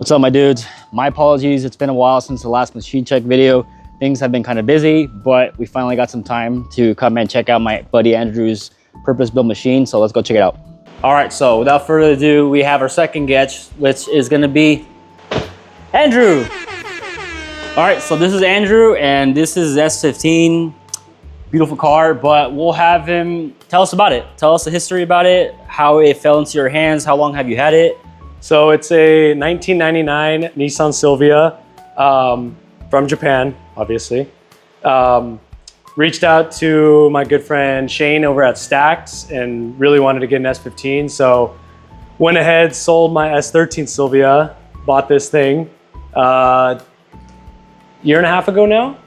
What's up, my dudes? My apologies, it's been a while since the last machine check video. Things have been kind of busy, but we finally got some time to come and check out my buddy Andrew's purpose-built machine, so let's go check it out. All right, so without further ado, we have our second guest, which is gonna be Andrew. All right, so this is Andrew, and this is S15. Beautiful car, but we'll have him tell us about it. Tell us the history about it, how it fell into your hands, how long have you had it? So it's a 1999 Nissan Silvia from Japan, obviously. Reached out to my good friend Shane over at Stacked and really wanted to get an S15. So went ahead, sold my S13 Silvia, bought this thing year and a half ago now.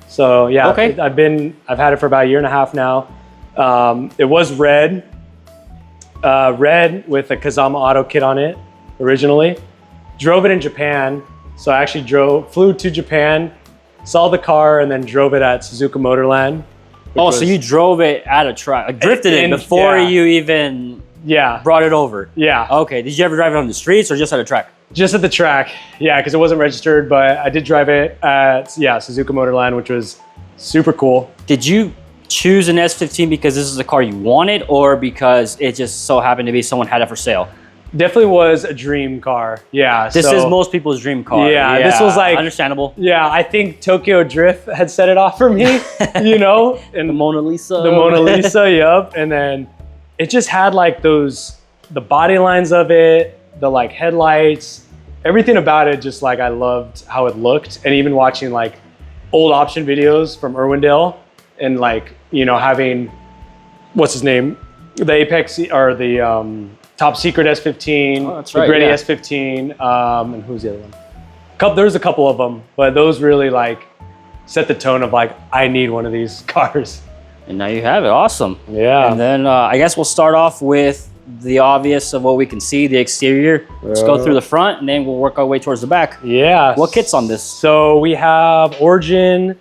So yeah, okay. I've had it for about a year and a half now. It was red with a Kazama auto kit on it originally. Drove it in Japan. So I actually flew to Japan, saw the car, and then drove it at Suzuka Motorland. Oh, so you drove it at a track, like drifted it before you even brought it over? Yeah. Okay, did you ever drive it on the streets or just at a track? Just at the track, yeah, because it wasn't registered, but I did drive it at, Suzuka Motorland, which was super cool. Did you choose an S15 because this is the car you wanted, or because it just so happened to be someone had it for sale? Definitely was a dream car, yeah. This is most people's dream car. Yeah, this was like... Understandable. Yeah, I think Tokyo Drift had set it off for me, you know? And the Mona Lisa. The Mona Lisa, yep. And then it just had like the body lines of it, the like headlights, everything about it, just like I loved how it looked. And even watching like old option videos from Irwindale and like, you know, having, what's his name? The Apex, or the Top Secret S15, the Gritty S15, and who's the other one? There's a couple of them, but those really like set the tone of like, I need one of these cars. And now you have it, awesome. Yeah. And then I guess we'll start off with the obvious of what we can see, the exterior. Let's go through the front and then we'll work our way towards the back. Yeah. What kit's on this? So we have Origin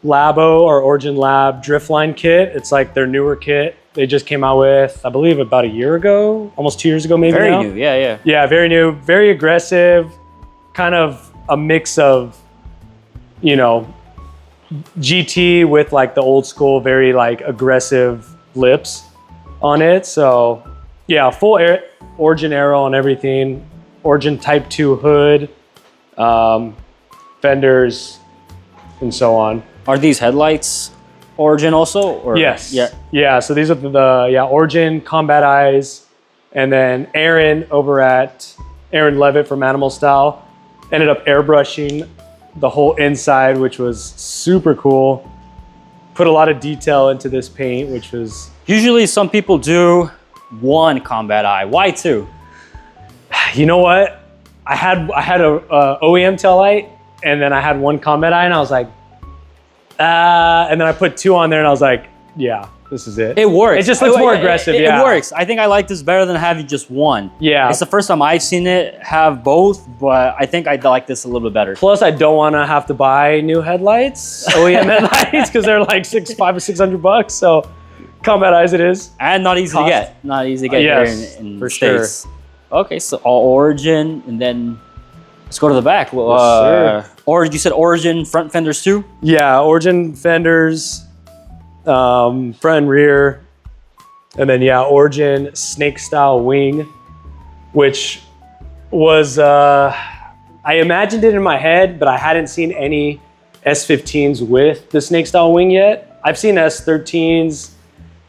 Labo or Origin Lab Driftline kit. It's like their newer kit. They just came out with, I believe, about a year ago, almost 2 years ago, maybe. Very new, yeah. Yeah, very new, very aggressive, kind of a mix of, you know, GT with like the old school, very like aggressive lips on it. So yeah, full Origin aero and everything. Origin Type 2 hood, fenders, and so on. Are these headlights Origin also? Or? Yes. Yeah. So these are the Origin combat eyes, and then Aaron Levitt from Animal Style ended up airbrushing the whole inside, which was super cool. Put a lot of detail into this paint, which was... Usually some people do one combat eye. Why two? You know what? I had a OEM tail light, and then I had one combat eye, and I was like, and then I put two on there, and I was like, yeah, this is it. It works. It just looks more aggressive, It works. I think I like this better than having just one. Yeah. It's the first time I've seen it have both, but I think I like this a little bit better. Plus, I don't want to have to buy new headlights, OEM headlights, because they're like $500 or $600. So, combat eyes it is. And not easy to get. Not easy to get here in the States. Sure. Okay, so all Origin, and then let's go to the back. Or you said Origin front fenders too? Yeah, Origin fenders, front and rear. And then Origin snake style wing, which was, I imagined it in my head, but I hadn't seen any S15s with the snake style wing yet. I've seen S13s,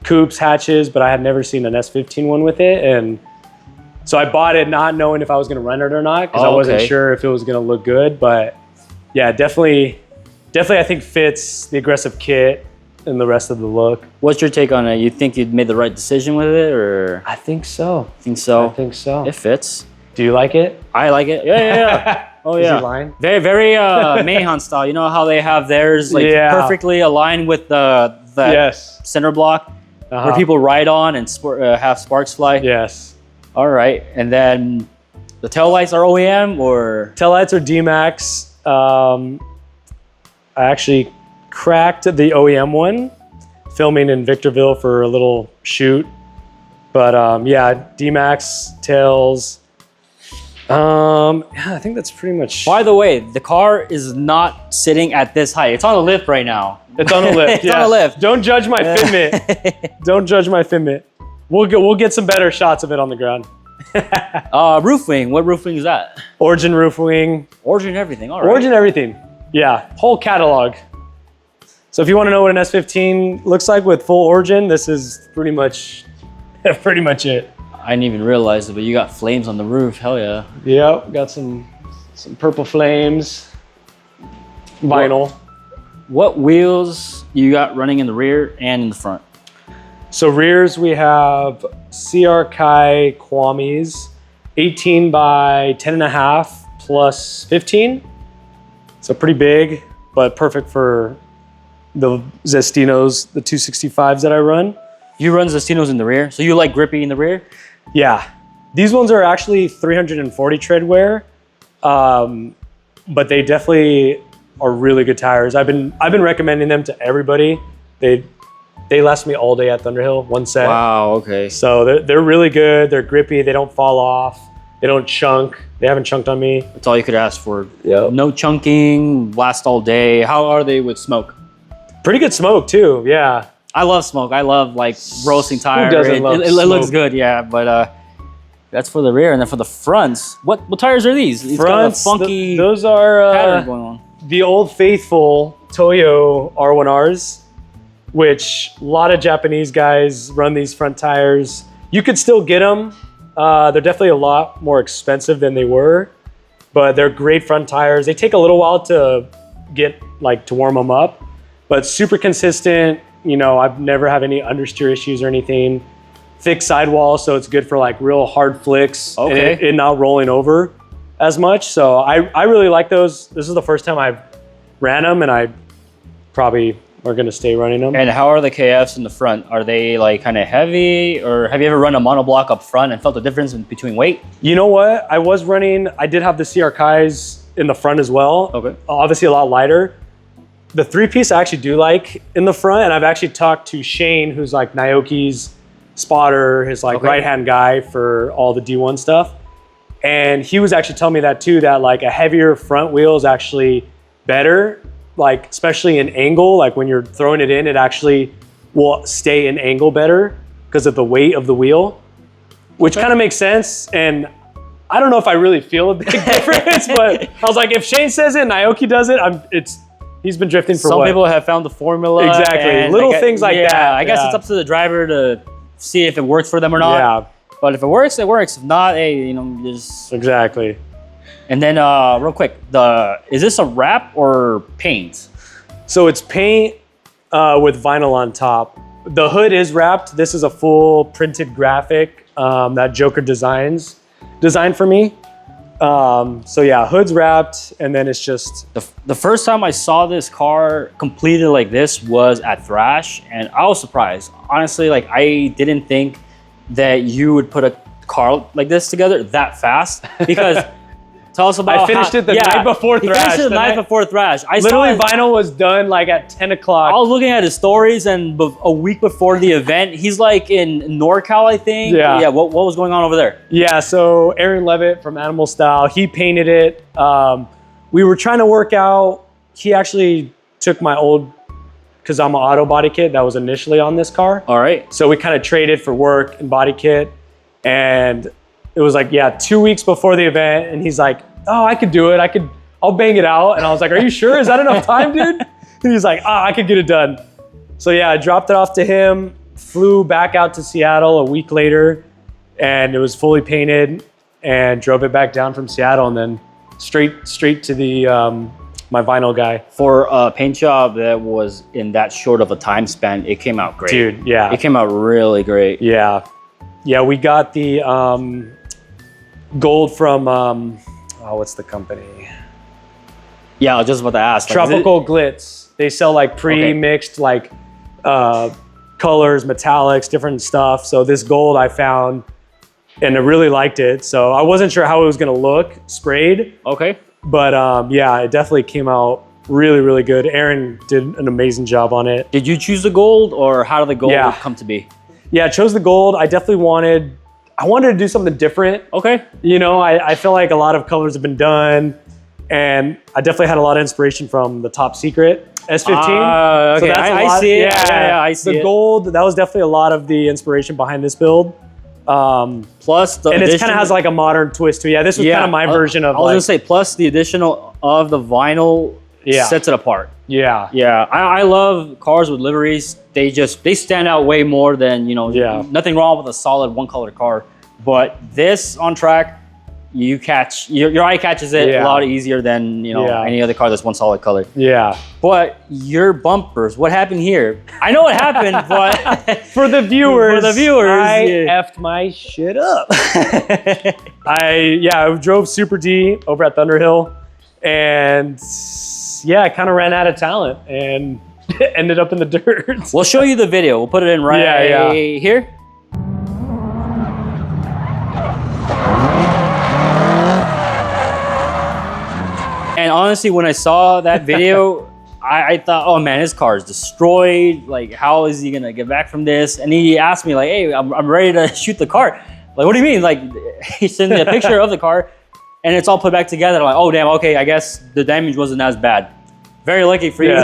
coupes, hatches, but I had never seen an S15 one with it. And so I bought it not knowing if I was gonna rent it or not, because I wasn't sure if it was gonna look good. But yeah, definitely I think fits the aggressive kit and the rest of the look. What's your take on it? You think you'd made the right decision with it, or? I think so. Think so? I think so. It fits. Do you like it? I like it. Yeah. Oh yeah. Is he lying? Very Mayhan style. You know how they have theirs like perfectly aligned with the center block where people ride on and have sparks fly? Yes. All right, and then the taillights are OEM or? Taillights are D-Max. I actually cracked the OEM one, filming in Victorville for a little shoot. But yeah, D-Max tails, Yeah, I think that's pretty much. By the way, the car is not sitting at this height. It's on a lift right now. It's on a lift. It's on a lift. Don't judge my Fitbit. Don't judge my Fitbit. We'll get some better shots of it on the ground. Roof wing. What roof wing is that? Origin roof wing. Origin everything. All right. Origin everything. Yeah, whole catalog. So if you want to know what an S15 looks like with full Origin, this is pretty much it. I didn't even realize it, but you got flames on the roof. Hell yeah. Yep, got some purple flames. Vinyl. What wheels you got running in the rear and in the front? So rears, we have CR Kai Kwamis, 18 by 10.5 plus 15. So pretty big, but perfect for the Zestinos, the 265s that I run. You run Zestinos in the rear, so you like grippy in the rear? Yeah. These ones are actually 340 tread wear, but they definitely are really good tires. I've been recommending them to everybody. They last me all day at Thunderhill, one set. Wow, okay. So they're really good. They're grippy. They don't fall off. They don't chunk. They haven't chunked on me. That's all you could ask for. Yep. No chunking, last all day. How are they with smoke? Pretty good smoke too, yeah. I love smoke. I love like roasting tires. Who doesn't love it looks good, yeah. But that's for the rear, and then for the fronts, what tires are these? These fronts, got a funky those are pattern going on. The old faithful Toyo R1Rs, which a lot of Japanese guys run these front tires. You could still get them. They're definitely a lot more expensive than they were, but they're great front tires. They take a little while to get to warm them up, but super consistent. You know, I've never had any understeer issues or anything. Thick sidewall, so it's good for like real hard flicks. Okay. And not rolling over as much. So I really like those. This is the first time I've ran them, and I probably are gonna stay running them. And how are the KFs in the front? Are they like kind of heavy, or have you ever run a monoblock up front and felt the difference between weight? You know what? I did have the CR Kais in the front as well. Okay. Obviously a lot lighter. The 3-piece I actually do like in the front, and I've actually talked to Shane, who's like Naoki's spotter, his right-hand guy for all the D1 stuff. And he was actually telling me that too, that like a heavier front wheel is actually better, like especially in angle, like when you're throwing it in, it actually will stay in angle better because of the weight of the wheel, which kind of makes sense. And I don't know if I really feel a big difference, but I was like, if Shane says it and Naoki does it, he's been drifting for Some people have found the formula. Exactly, little things like that. I guess it's up to the driver to see if it works for them or not. Yeah. But if it works, it works. If not, hey, just... Exactly. And then real quick, is this a wrap or paint? So it's paint with vinyl on top. The hood is wrapped. This is a full printed graphic that Joker designed for me. So yeah, hood's wrapped, and then it's just... The first time I saw this car completed like this was at Thrash, and I was surprised. Honestly, like I didn't think that you would put a car like this together that fast, because tell us about I finished it the night before Thrash. Finished it the night before Thrash. Literally, vinyl was done like at 10 o'clock. I was looking at his stories, and a week before the event, he's like in NorCal, I think. Yeah. Yeah. What was going on over there? Yeah. So Aaron Levitt from Animal Style, he painted it. We were trying to work out. He actually took my old Kazama Auto body kit that was initially on this car. All right. So we kind of traded for work and body kit, and it was like, yeah, 2 weeks before the event, and he's like, oh, I could do it. I'll bang it out. And I was like, are you sure? Is that enough time, dude? And he's like, I could get it done. So yeah, I dropped it off to him, flew back out to Seattle a week later, and it was fully painted, and drove it back down from Seattle, and then straight to the my vinyl guy. For a paint job that was in that short of a time span, it came out great. Dude, yeah. It came out really great. Yeah. Yeah, we got the gold from, what's the company? Yeah, I was just about to ask. Tropical Glitz. They sell like pre-mixed like colors, metallics, different stuff. So this gold I found, and I really liked it. So I wasn't sure how it was gonna look sprayed. Okay. But yeah, it definitely came out really, really good. Aaron did an amazing job on it. Did you choose the gold, or how did the gold come to be? Yeah, I chose the gold. I definitely wanted, I wanted to do something different. Okay. You know, I feel like a lot of colors have been done, and I definitely had a lot of inspiration from the Top Secret S15. Okay, so I see it. Yeah, I see the it. gold, that was definitely a lot of the inspiration behind this build. Plus the and it kind of has like a modern twist to it. Yeah, this was kind of my version of. I was gonna say, plus the additional of the vinyl sets it apart. Yeah. Yeah, I love cars with liveries. They stand out way more than, you know, nothing wrong with a solid one color car. But this on track, you catch, your eye catches it a lot easier than, you know, any other car that's one solid color. Yeah. But your bumpers, what happened here? I know what happened, but for the viewers, I effed my shit up. I drove Super D over at Thunderhill, and I kind of ran out of talent and ended up in the dirt. We'll show you the video. We'll put it in right here. And honestly, when I saw that video, I thought, oh man, his car is destroyed. Like, how is he gonna get back from this? And he asked me like, hey, I'm ready to shoot the car. Like, what do you mean? Like, he sent me a picture of the car and it's all put back together. I'm like, oh damn, okay, I guess the damage wasn't as bad. Very lucky for you.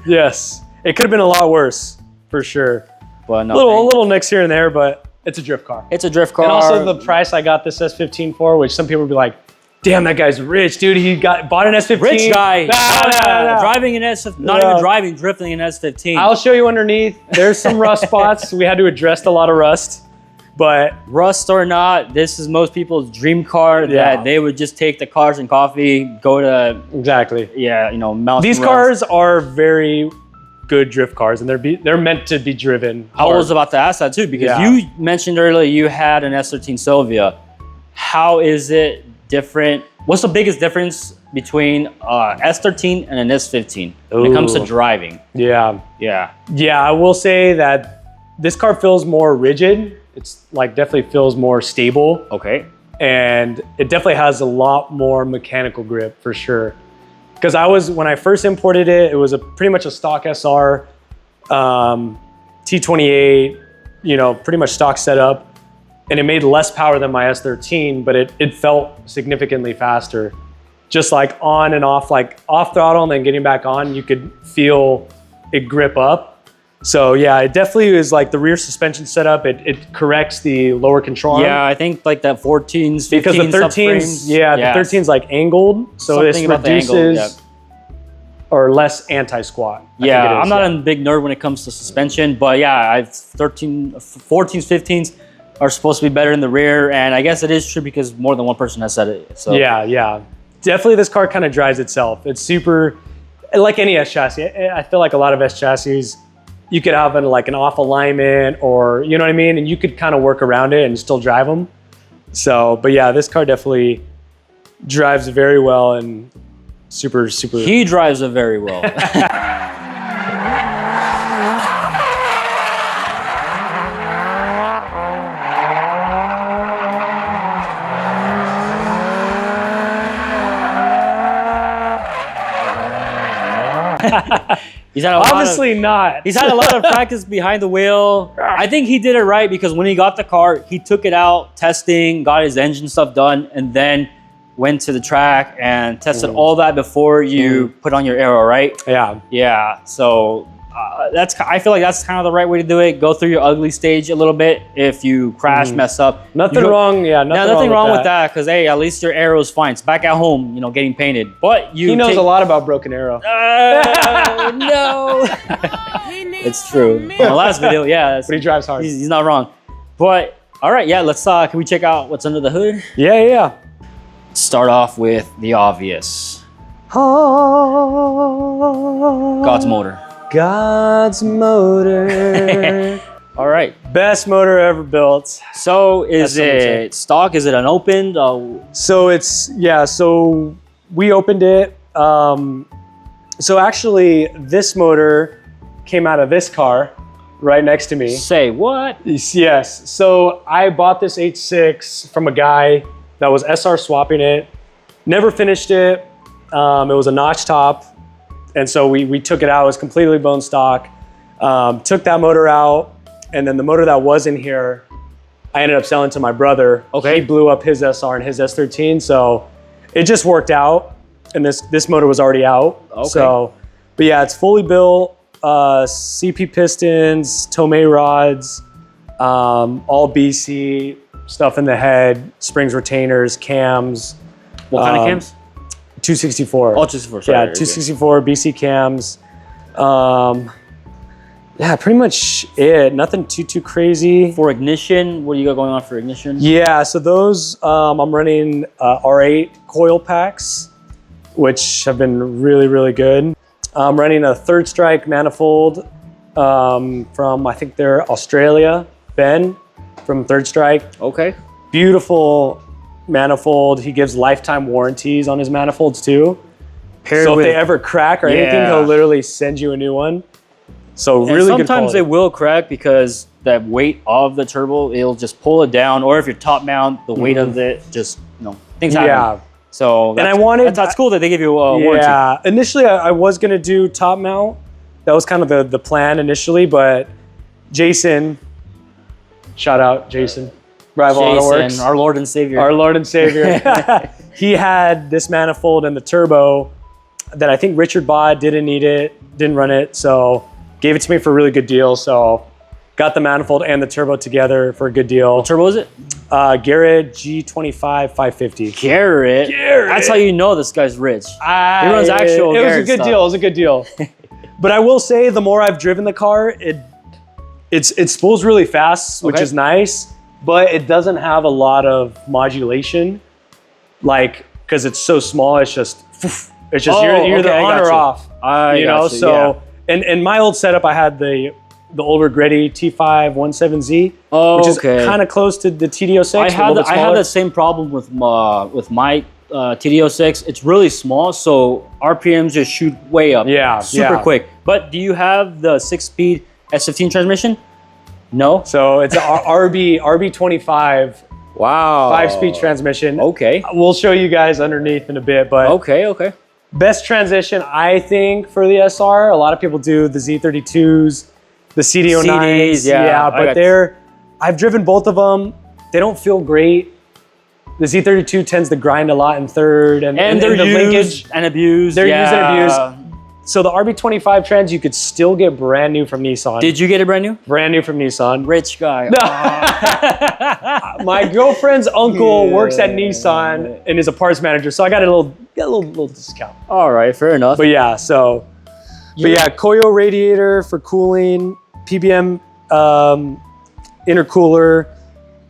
Yes. It could have been a lot worse, for sure. But no, little nicks here and there, but it's a drift car. It's a drift car. And also the price I got this S15 for, which some people would be like, damn, that guy's rich, dude. He bought an S15. Rich guy. No. Driving an S15, not even driving, drifting an S15. I'll show you underneath. There's some rust spots. We had to address a lot of rust. But rust or not, this is most people's dream car that they would just take the Cars and Coffee, go to you know, mountain These cars are very good drift cars, and they're meant to be driven hard. I was about to ask that too, because you mentioned earlier you had an S13 Silvia. How is it different? What's the biggest difference between S13 and an S15 when it comes to driving? Yeah, I will say that this car feels more rigid. It's like definitely feels more stable. Okay. And it definitely has a lot more mechanical grip for sure. Because when I first imported it, it was pretty much a stock SR, T28, you know, pretty much stock setup. And it made less power than my S13, but it felt significantly faster. Just like on and off, like off throttle and then getting back on, you could feel it grip up. So yeah, it definitely is like the rear suspension setup. It corrects the lower control arm. Yeah, I think like that 14s, 15s, because the 13s, the 13's like angled, so it reduces or less anti-squat. Yeah, I'm not a big nerd when it comes to suspension, but yeah, 14s, 15s are supposed to be better in the rear, and I guess it is true because more than one person has said it. So yeah, definitely this car kind of drives itself. It's super, like any S chassis. I feel like a lot of S chassis, you could have an off alignment, or you know what I mean, and you could kind of work around it and still drive them. So, but yeah, this car definitely drives very well and super. He drives it very well. He's had a lot of practice behind the wheel. I think he did it right because when he got the car, he took it out, testing, got his engine stuff done, and then went to the track and tested all that before you put on your aero, right? Yeah. So I feel like that's kind of the right way to do it. Go through your ugly stage a little bit. If you crash, mess up, nothing wrong. Yeah, nothing wrong with that. Because hey, at least your aero is fine. It's back at home, you know, getting painted. But he knows a lot about broken aero. No, it's true. In the last video, but he drives hard. He's not wrong. But all right, let's can we check out what's under the hood? Yeah. Start off with the obvious. God's motor. God's motor. All right. Best motor ever built. So is it stock? Is it unopened? So it's, so we opened it. So actually this motor came out of this car right next to me. Say what? Yes. So I bought this 8.6 from a guy that was SR swapping it. Never finished it. It was a notch top. And so we took it out. It was completely bone stock. Took that motor out, and then the motor that was in here, I ended up selling to my brother. Okay. He blew up his SR and his S13, so it just worked out. And this motor was already out. Okay. So, but yeah, it's fully built. CP pistons, Tomei rods, all BC, stuff in the head, springs, retainers, cams. What kind of cams? 264. Oh, 264, sorry. Yeah, 264 BC cams. Yeah, pretty much it. Nothing too crazy. For ignition, what do you got going on for ignition? Yeah, so those, I'm running R8 coil packs, which have been really good. I'm running a Third Strike manifold from, I think they're Australia, Ben from Third Strike. Okay. Beautiful manifold. He gives lifetime warranties on his manifolds too. So if they ever crack or anything, he'll literally send you a new one. So really good quality. Sometimes they will crack because that weight of the turbo, it'll just pull it down. Or if you're top mount, the weight of it just, things happen. Yeah. So that's cool that they give you a warranty. Yeah, initially I was gonna do top mount. That was kind of the plan initially, but Jason, shout out Jason, Rival Autoworks, our Lord and Savior. Our Lord and Savior. He had this manifold and the turbo that I think Richard bought, didn't need it, didn't run it, so gave it to me for a really good deal. So got the manifold and the turbo together for a good deal. What turbo is it? Garrett G25 550. Garrett. That's how you know this guy's rich. He runs actual It was a good deal. It was a good deal. But I will say, the more I've driven the car, it spools really fast, which is nice. But it doesn't have a lot of modulation, like because it's so small. It's just you're either on or off. You know. So in my old setup, I had the older Greddy T5 17Z, which is kind of close to the TD06. I had the same problem with my TD06. It's really small, so RPMs just shoot way up. Super quick. But do you have the 6-speed S15 transmission? No. So it's a RB25. Wow. 5-speed transmission. Okay. We'll show you guys underneath in a bit, but okay. Best transmission, I think, for the SR. A lot of people do the Z32s. The CD09s, but I've driven both of them. They don't feel great. The Z32 tends to grind a lot in third, and they're the used linkage and abused. They're used and abused. So the RB25 trans, you could still get brand new from Nissan. Did you get it brand new? Brand new from Nissan. Rich guy. My girlfriend's uncle works at Nissan and is a parts manager, so I got a little discount. All right, fair enough. But yeah, Koyo radiator for cooling, PBM intercooler,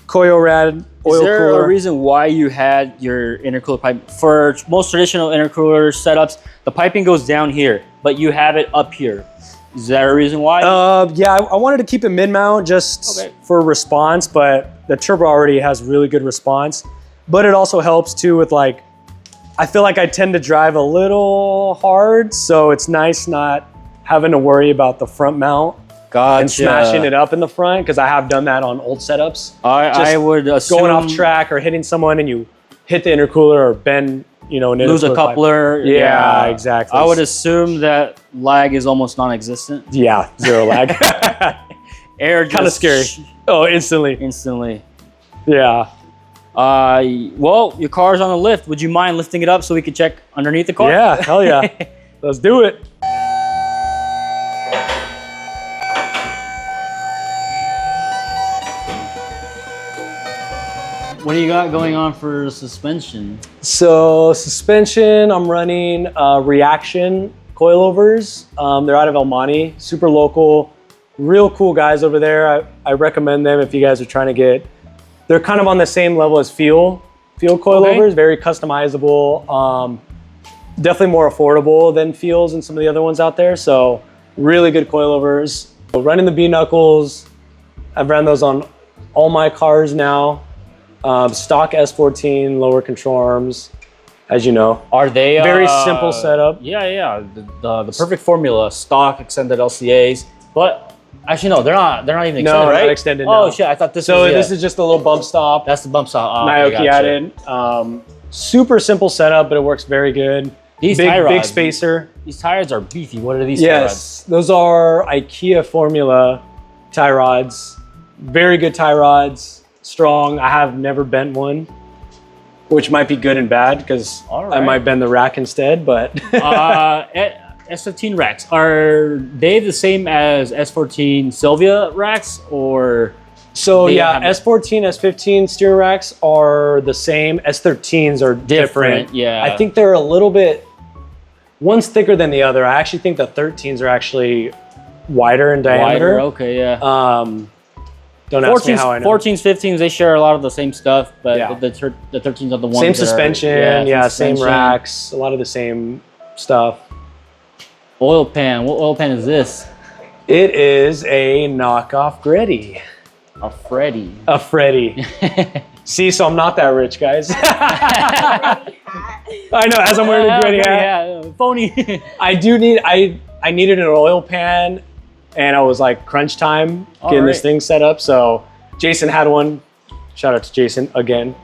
Koyo rad oil cooler. Is there a reason why you had your intercooler pipe? For most traditional intercooler setups, the piping goes down here, but you have it up here. Is there a reason why? Yeah, I wanted to keep it mid-mount just for response, but the turbo already has really good response. But it also helps too with I feel like I tend to drive a little hard, so it's nice not having to worry about the front mount and smashing it up in the front, because I have done that on old setups. I would assume going off track or hitting someone and you hit the intercooler or bend, lose a coupler. Yeah, exactly. I would assume that lag is almost non-existent. Yeah, zero lag. Air kind of scary. Oh, instantly. Yeah. Well, your car's on the lift. Would you mind lifting it up so we could check underneath the car? Yeah, hell yeah. Let's do it. What do you got going on for suspension? So suspension, I'm running Reaction coilovers. They're out of El Monte, super local, real cool guys over there. I recommend them if you guys are trying to get, they're kind of on the same level as Feel coilovers, very customizable, definitely more affordable than Feels and some of the other ones out there. So really good coilovers. Running the B-knuckles, I've ran those on all my cars now. Stock S14, lower control arms, as you know. Are they very simple setup? Yeah. The perfect formula, stock extended LCAs, but actually no, they're not even extended, right? Not extended. Oh no. Shit, I thought this. So this is just a little bump stop. That's the bump stop. Naoki added. Super simple setup, but it works very good. These tie rods, big spacer. These tires are beefy. What are these tie rods? Yes, those are IKEA Formula tie rods. Very good tie rods. strong. I have never bent one, which might be good and bad because I might bend the rack instead, but. S15 racks, are they the same as S14 Silvia racks or? So yeah, S14, S15 steering racks are the same. S13s are different. Yeah. I think they're a little bit, one's thicker than the other. I actually think the 13s are actually wider in diameter. Wider, okay, yeah. Don't ask me how I know. 14s, 15s, they share a lot of the same stuff, but the 13s are the ones same suspension, same racks, a lot of the same stuff. Oil pan, what oil pan is this? It is a knockoff Greddy. A Freddy. A Freddy. See, so I'm not that rich, guys. I know, as I'm wearing a Greddy hat. Yeah, phony. I needed an oil pan, and I was like crunch time getting this thing set up. So Jason had one. Shout out to Jason again.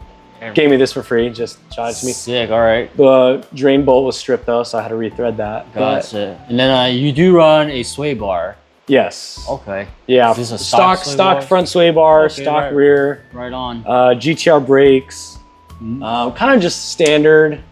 Gave me this for free, just shot it to me. Sick, all right. The drain bolt was stripped though, so I had to rethread that. Gotcha. And then you do run a sway bar. Yes. Okay. Yeah. Is this a stock front sway bar, stock rear. Right on. GTR brakes. Kind of just standard.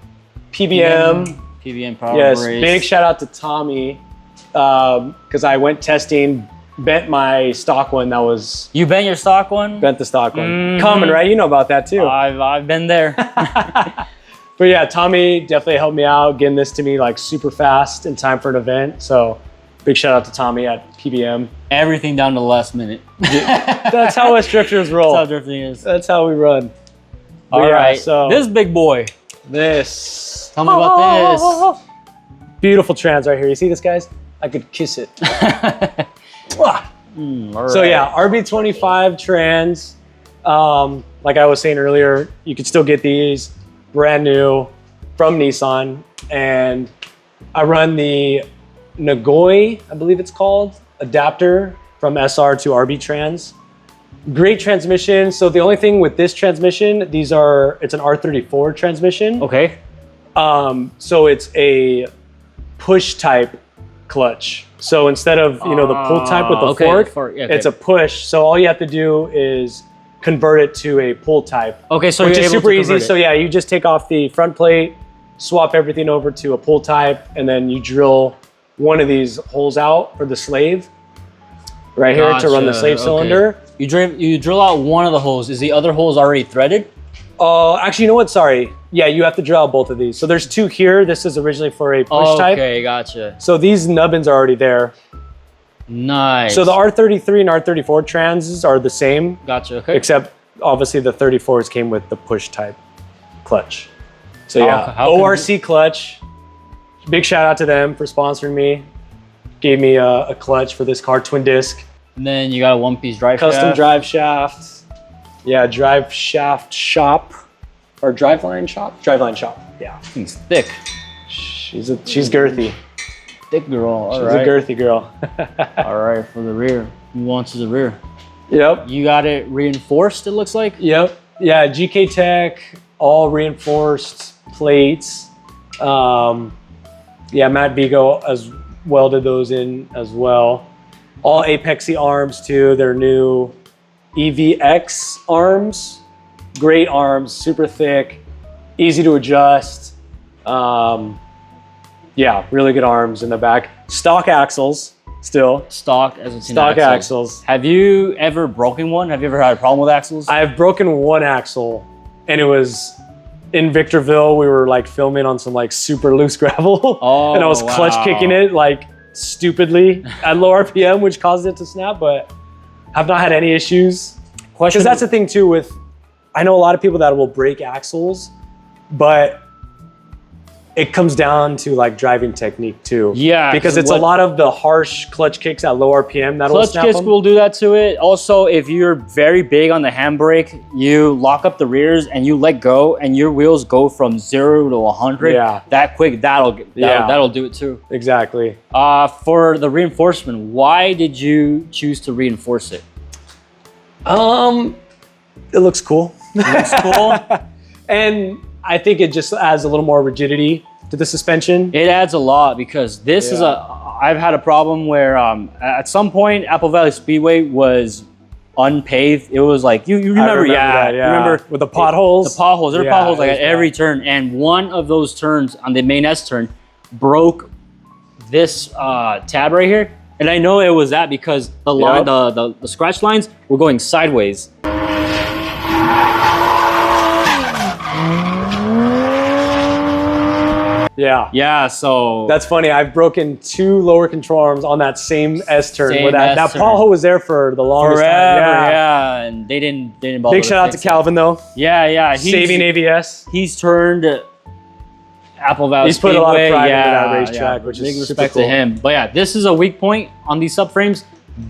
PBM power yes. brakes. Big shout out to Tommy, because I went testing, bent my stock one. That was. You bent your stock one? Bent the stock one. Common, right? You know about that too. I've been there. But yeah, Tommy definitely helped me out getting this to me like super fast in time for an event. So big shout out to Tommy at PBM. Everything down to the last minute. That's how us drifters roll. That's how drifting is. That's how we run. But all right. So this big boy. This. Tell me about this. Beautiful trans right here. You see this, guys? I could kiss it. So yeah, RB25 trans. Like I was saying earlier, you could still get these brand new from Nissan, and I run the Nagoi, I believe it's called, adapter from SR to RB trans. Great transmission. So the only thing with this transmission, it's an R34 transmission. Okay. So it's a push type clutch. So instead of the pull type with the fork, it's a push. So all you have to do is convert it to a pull type. Okay, so which is super easy. So yeah, you just take off the front plate, swap everything over to a pull type, and then you drill one of these holes out for the slave right here to run the slave cylinder. You drill out one of the holes. Is the other holes already threaded? Actually, you know what? Sorry. Yeah, you have to drill out both of these. So there's two here. This is originally for a push type. Okay, gotcha. So these nubbins are already there. Nice. So the R33 and R34 transes are the same. Gotcha, okay. Except obviously the 34s came with the push type clutch. So yeah, ORC clutch. Big shout out to them for sponsoring me. Gave me a clutch for this car, twin disc. And then you got a one-piece drive shaft. Custom drive shaft. Yeah, drive shaft shop. Or driveline shop? Driveline shop, yeah. Thing's thick. She's girthy. Thick girl, She's a girthy girl. All right, for the rear. Move on to the rear. Yep. You got it reinforced, it looks like? Yep. Yeah, GK Tech, all reinforced plates. Yeah, Matt Vigo has welded those in as well. All Apexy arms too. They're new EVX arms. Great arms, super thick, easy to adjust. Yeah, really good arms in the back. Stock axles still. Stock as it's stock axles. Have you ever broken one? Have you ever had a problem with axles? I've broken one axle, and it was in Victorville. We were like filming on some like super loose gravel, and I was clutch kicking it like stupidly at low RPM, which caused it to snap. But I've not had any issues. Because that's the thing too with, I know a lot of people that will break axles, but it comes down to like driving technique too. Yeah. Because it's a lot of the harsh clutch kicks at low RPM that'll snap them. Clutch kicks will do that to it. Also, if you're very big on the handbrake, you lock up the rears and you let go and your wheels go from 0 to 100 that quick, that'll do it too. Exactly. For the reinforcement, why did you choose to reinforce it? It looks cool. It looks cool. And I think it just adds a little more rigidity to the suspension. It adds a lot because this is I've had a problem where at some point Apple Valley Speedway was unpaved. It was like you remember, that, you remember with the potholes. The potholes. There are potholes like at every turn, and one of those turns on the main S turn broke this tab right here, and I know it was that because the line, the scratch lines were going sideways. Yeah, so that's funny. I've broken 2 lower control arms on that same S turn. Where that pothole was there for the longest time. Yeah, and they didn't bother. Big shout out to Calvin though. Yeah, saving ABS. He's turned Apple Valley. He's put a lot of pride into that racetrack, which is big respect to him. But yeah, this is a weak point on these subframes.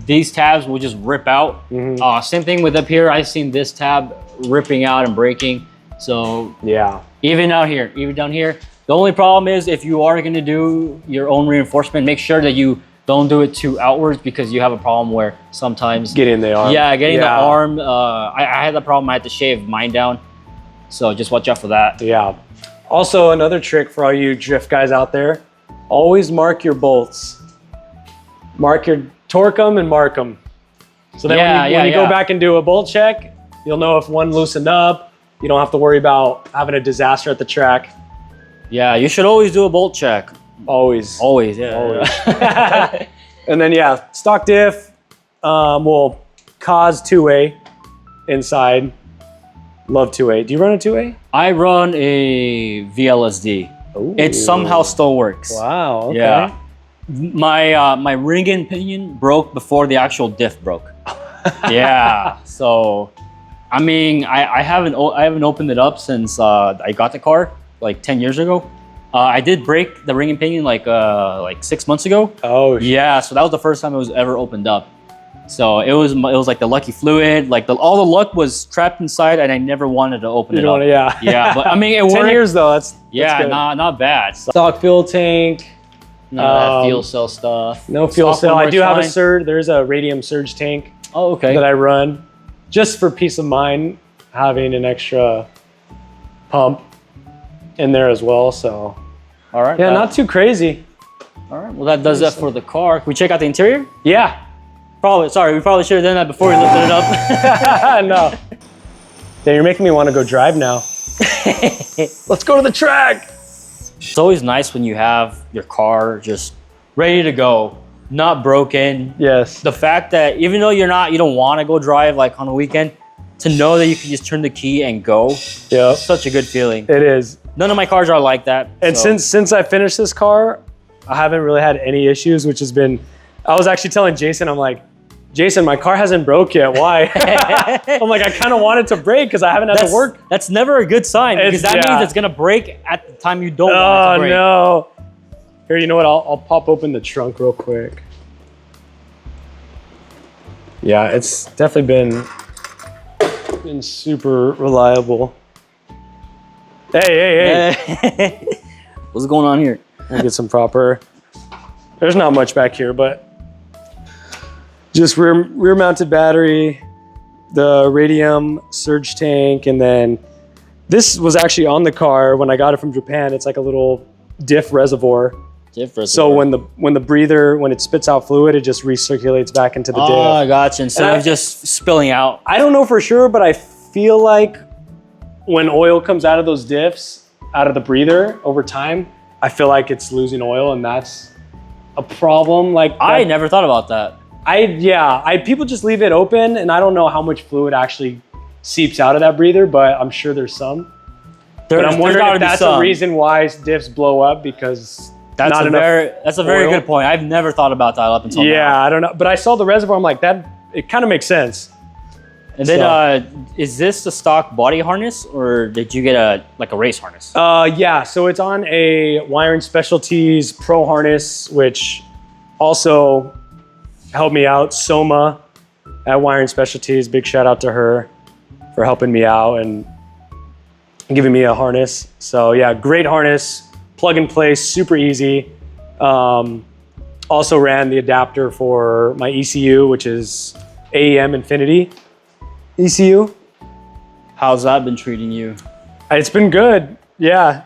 These tabs will just rip out. Same thing with up here. I've seen this tab ripping out and breaking. So yeah, even down here. The only problem is if you are going to do your own reinforcement, make sure that you don't do it too outwards because you have a problem where sometimes getting the arm. Yeah, getting the arm. I had the problem. I had to shave mine down. So just watch out for that. Yeah. Also, another trick for all you drift guys out there, always mark your bolts. Torque them and mark them. So then when you go back and do a bolt check, you'll know if one loosened up. You don't have to worry about having a disaster at the track. Yeah, you should always do a bolt check. Always. Always, yeah. Always. And then stock diff will cause 2A inside. Love 2A. Do you run a 2A? I run a VLSD. Ooh. It somehow still works. Wow, okay. Yeah. My ring and pinion broke before the actual diff broke. Yeah, so I mean, I haven't opened it up since I got the car like 10 years ago. I did break the ring and pinion like 6 months ago. Oh, yeah. So that was the first time it was ever opened up. So it was like the lucky fluid, like all the luck was trapped inside, and I never wanted to open it up. Yeah, but I mean, it worked. 10 years though. That's good. not bad. Stock fuel tank. None of that fuel cell stuff. No fuel cell. I do have a surge. There's a radium surge tank. Oh, okay. That I run just for peace of mind, having an extra pump in there as well. So, all right. Yeah, not too crazy. All right. Well, that does that for the car. Can we check out the interior? Yeah. Sorry, we probably should have done that before we lifted it up. No. Yeah, you're making me want to go drive now. Let's go to the track. It's always nice when you have your car just ready to go, not broken. Yes. The fact that even though you don't want to go drive like on a weekend, to know that you can just turn the key and go. Yeah. Such a good feeling. It is. None of my cars are like that. And since I finished this car, I haven't really had any issues, which has been, I was actually telling Jason, I'm like, Jason, my car hasn't broke yet. Why? I'm like, I kind of want it to break because I haven't had to work. That's never a good sign because that means it's going to break at the time you don't want it to break. Oh, no. Here, you know what? I'll pop open the trunk real quick. Yeah, it's definitely been super reliable. Hey. What's going on here? I'll get some proper. There's not much back here, but just rear mounted battery, the radium surge tank, and then this was actually on the car when I got it from Japan. It's like a little diff reservoir. So when it spits out fluid, it just recirculates back into the diff. Oh, I gotcha. Instead of just spilling out. I don't know for sure, but I feel like when oil comes out of those diffs, out of the breather over time, I feel like it's losing oil, and that's a problem. Like I never thought about that. People just leave it open, and I don't know how much fluid actually seeps out of that breather, but I'm sure there's some. But I'm wondering if that's the reason why diffs blow up, because that's a very good point. I've never thought about that up until now. Yeah, I don't know. But I saw the reservoir, I'm like, it kind of makes sense. And then, is this the stock body harness, or did you get a race harness? Yeah, so it's on a Wiring Specialties Pro harness, which also helped me out. Soma at Wiring Specialties, big shout out to her for helping me out and giving me a harness. So yeah, great harness, plug and play, super easy. Also ran the adapter for my ECU, which is AEM Infinity ECU. How's that been treating you? It's been good. Yeah,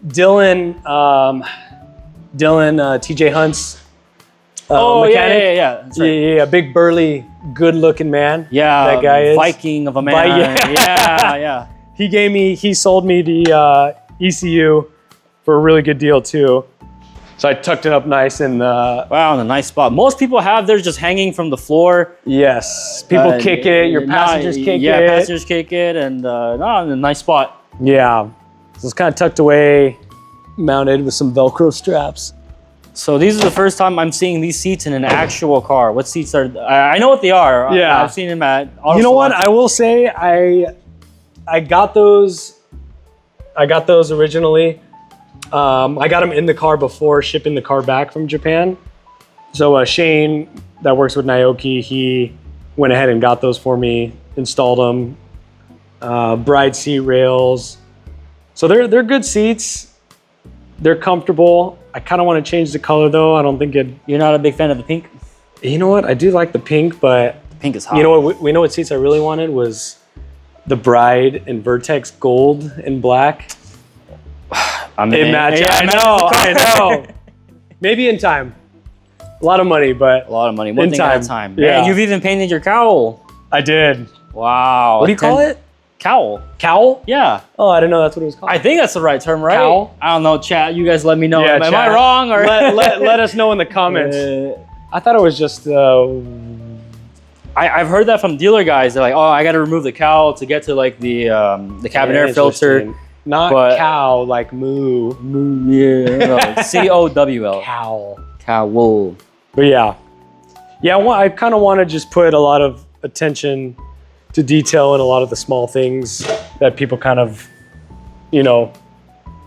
Dylan TJ Hunt's mechanic. Yeah. That's right. Yeah, big burly, good-looking man. Yeah, that guy is Viking of a man. Yeah. He sold me the ECU for a really good deal too. So I tucked it up nice and wow, in a nice spot. Most people have theirs just hanging from the floor. Yes, people kick it. Your passengers kick it. Yeah, passengers kick it, and no, in a nice spot. Yeah, so it's kind of tucked away, mounted with some Velcro straps. So these are the first time I'm seeing these seats in an actual car. What seats are? I know what they are. Yeah, I've seen them at. Auto you know salons. what? I will say I got those. I got those originally. I got them in the car before shipping the car back from Japan. So Shane, that works with Naoki, he went ahead and got those for me, installed them. Bride seat rails. So they're good seats. They're comfortable. I kind of want to change the color though. I don't think it. You're not a big fan of the pink? You know what? I do like the pink, but the pink is hot. You know what? We know what seats I really wanted was the Bride and Vertex gold and black. It matches. Yeah, I know. Maybe in time. A lot of money, but a lot of money. One thing at a time. Yeah. And you've even painted your cowl. I did. Wow. What do you call it? Cowl. Cowl? Yeah. Oh, I didn't know that's what it was called. I think that's the right term, right? Cowl? I don't know, chat. You guys let me know. Yeah, Am I wrong? Or let us know in the comments. I thought it was just. I've heard that from dealer guys. They're like, oh, I got to remove the cowl to get to like the cabin air filter. Not cow, like moo. Moo, yeah. No, C-O-W-L. Cowl. Cowl. But yeah. Yeah, I kind of want to just put a lot of attention to detail in a lot of the small things that people kind of,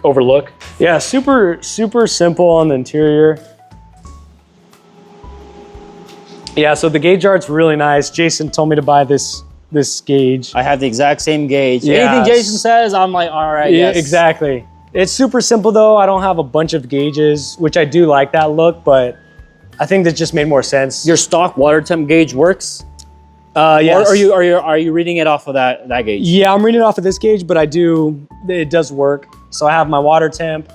overlook. Yeah, super, super simple on the interior. Yeah, so the gauge art's really nice. Jason told me to buy this gauge. I have the exact same gauge. Yes. Anything Jason says, I'm like, all right, yeah, yes. Exactly. It's super simple though. I don't have a bunch of gauges, which I do like that look, but I think that just made more sense. Your stock water temp gauge works? Yes. Or are you reading it off of that gauge? Yeah, I'm reading it off of this gauge, but it does work. So I have my water temp,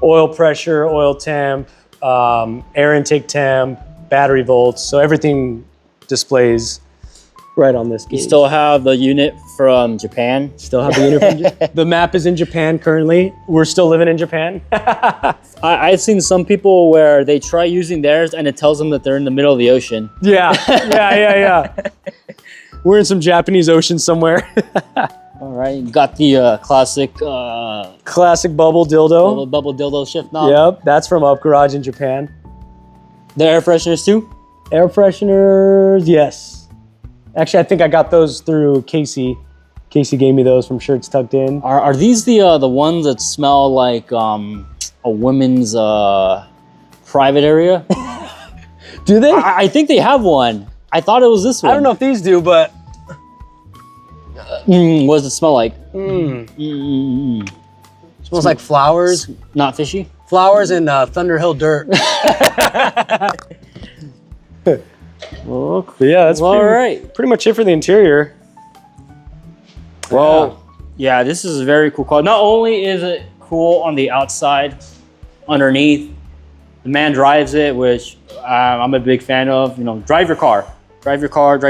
oil pressure, oil temp, air intake temp, battery volts. So everything displays right on this gauge. You still have the unit from Japan? Still have the unit from Japan. The map is in Japan currently. We're still living in Japan. I've seen some people where they try using theirs and it tells them that they're in the middle of the ocean. Yeah. We're in some Japanese ocean somewhere. All right, you got the classic bubble dildo. Bubble dildo shift knob. Yep, that's from Up Garage in Japan. The air fresheners too? Air fresheners, yes. Actually, I think I got those through Casey. Casey gave me those from Shirts Tucked In. Are these the ones that smell like a women's private area? Do they? I think they have one. I thought it was this one. I don't know if these do, but what does it smell like? Smells like flowers. Not fishy? Flowers and Thunderhill dirt. Well, yeah, that's pretty much it for the interior. Well, yeah, this is a very cool car. Not only is it cool on the outside, underneath, the man drives it, which I'm a big fan of. Drive your car, drive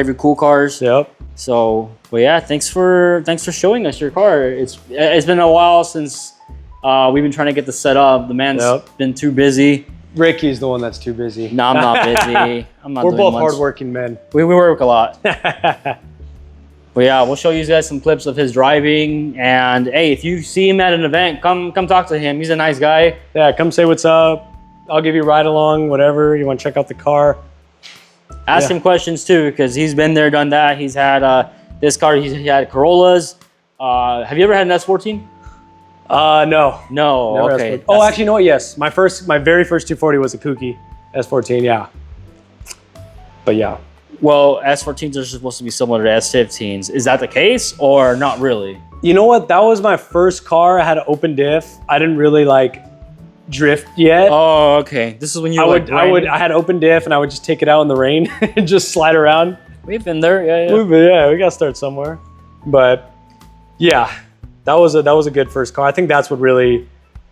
your cool cars. Yep. So, but yeah, thanks for showing us your car. It's been a while since we've been trying to get this set up. The man's been too busy. Ricky's the one that's too busy. No, I'm not busy. I'm not. We're both hardworking men. We work a lot. But yeah, we'll show you guys some clips of his driving. And hey, if you see him at an event, come talk to him. He's a nice guy. Yeah, come say what's up. I'll give you a ride along, whatever. You want to check out the car. Ask him questions too, because he's been there, done that. He's had this car, he had Corollas. Have you ever had an S14? No. No, okay. Oh, actually, you know what? Yes. My very first 240 was a Kooky S14, yeah. But yeah. Well, S14s are supposed to be similar to S15s. Is that the case or not really? You know what? That was my first car. I had an open diff. I didn't really drift yet. Oh, okay. This is when you I had open diff and I would just take it out in the rain and just slide around. We've been there, yeah. We gotta start somewhere. But yeah, that was a good first car. I think that's what really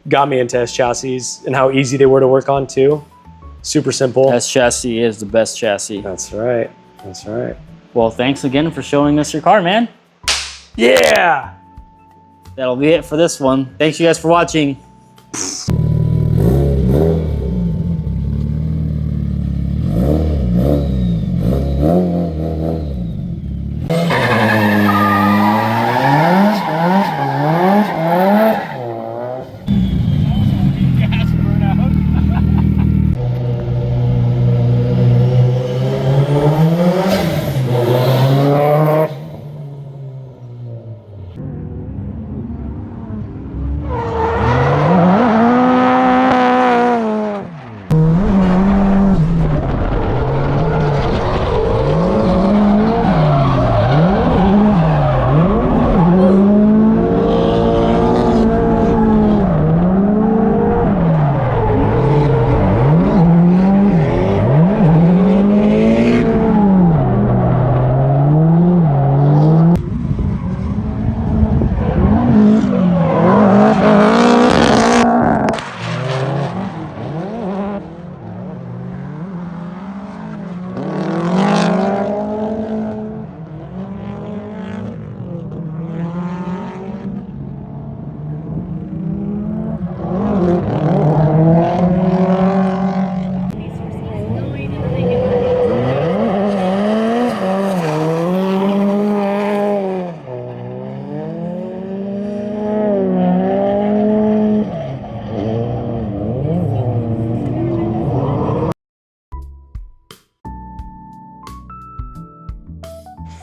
got me into S chassis and how easy they were to work on too. Super simple. S chassis is the best chassis. That's right. That's right. Well, thanks again for showing us your car, man. Yeah! That'll be it for this one. Thanks you guys for watching.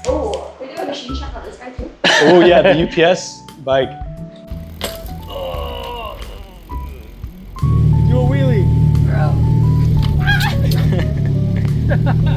Oh, we do a machine shop on this guy too. Oh yeah, the UPS bike. Do a wheelie. Bro.